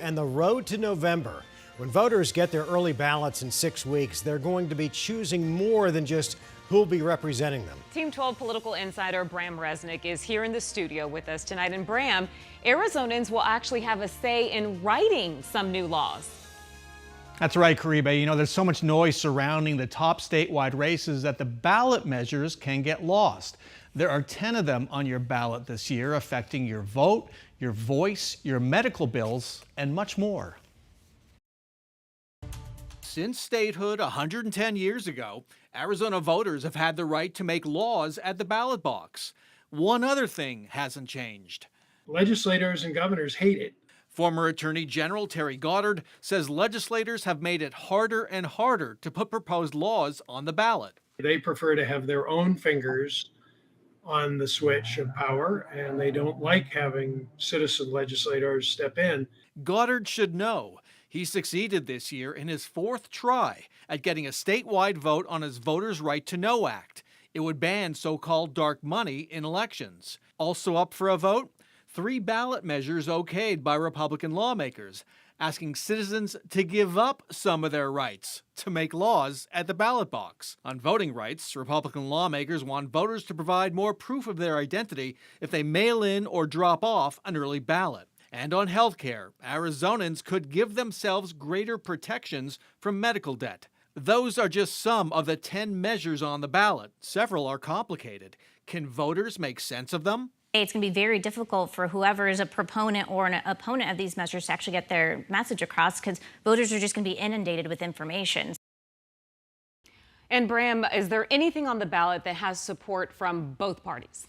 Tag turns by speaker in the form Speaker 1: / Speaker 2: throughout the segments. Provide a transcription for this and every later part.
Speaker 1: And the road to November. When voters get their early ballots in 6 weeks, they're going to be choosing more than just who'll be representing them.
Speaker 2: Team 12 political insider Bram Resnick is here in the studio with us tonight. And Bram, Arizonans will actually have a say in writing some new laws.
Speaker 3: That's right, Kariba. You know, there's so much noise surrounding the top statewide races that the ballot measures can get lost. There are 10 of them on your ballot this year, affecting your vote, your voice, your medical bills, and much more. Since statehood 110 years ago, Arizona voters have had the right to make laws at the ballot box. One other thing hasn't changed.
Speaker 4: Legislators and governors hate it.
Speaker 3: Former Attorney General Terry Goddard says legislators have made it harder and harder to put proposed laws on the ballot.
Speaker 4: They prefer to have their own fingers on the switch of power, and they don't like having citizen legislators step in.
Speaker 3: Goddard should know. He succeeded this year in his 4th try at getting a statewide vote on his Voters' Right to Know Act. It would ban so-called dark money in elections. Also up for a vote, 3 ballot measures okayed by Republican lawmakers, asking citizens to give up some of their rights to make laws at the ballot box. On voting rights, Republican lawmakers want voters to provide more proof of their identity if they mail in or drop off an early ballot. And on health care, Arizonans could give themselves greater protections from medical debt. Those are just some of the 10 measures on the ballot. Several are complicated. Can voters make sense of them?
Speaker 5: It's going to be very difficult for whoever is a proponent or an opponent of these measures to actually get their message across, because voters are just going to be inundated with information.
Speaker 2: And Bram, is there anything on the ballot that has support from both parties?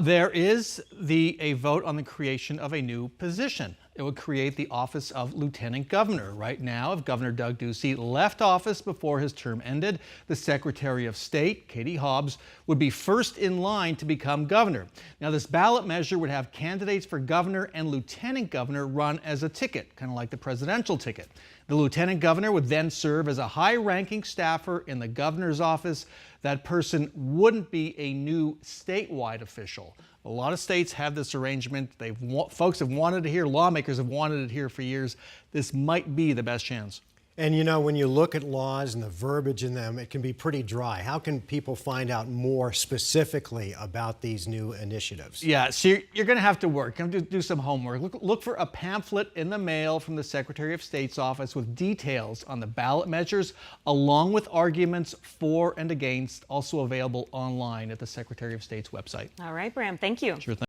Speaker 3: There is a vote on the creation of a new position. It would create the office of Lieutenant Governor. Right now, if Governor Doug Ducey left office before his term ended, the Secretary of State, Katie Hobbs, would be first in line to become governor. Now, this ballot measure would have candidates for governor and lieutenant governor run as a ticket, kind of like the presidential ticket. The lieutenant governor would then serve as a high-ranking staffer in the governor's office. That person wouldn't be a new statewide official. A lot of states have this arrangement. Folks have wanted it here. Lawmakers have wanted it here for years. This might be the best chance.
Speaker 1: And you know, when you look at laws and the verbiage in them, it can be pretty dry. How can people find out more specifically about these new initiatives?
Speaker 3: Yeah, so you're going to have to work. You're going to do some homework. Look for a pamphlet in the mail from the Secretary of State's office with details on the ballot measures, along with arguments for and against, also available online at the Secretary of State's website.
Speaker 2: All right, Bram, thank you.
Speaker 3: Sure thing.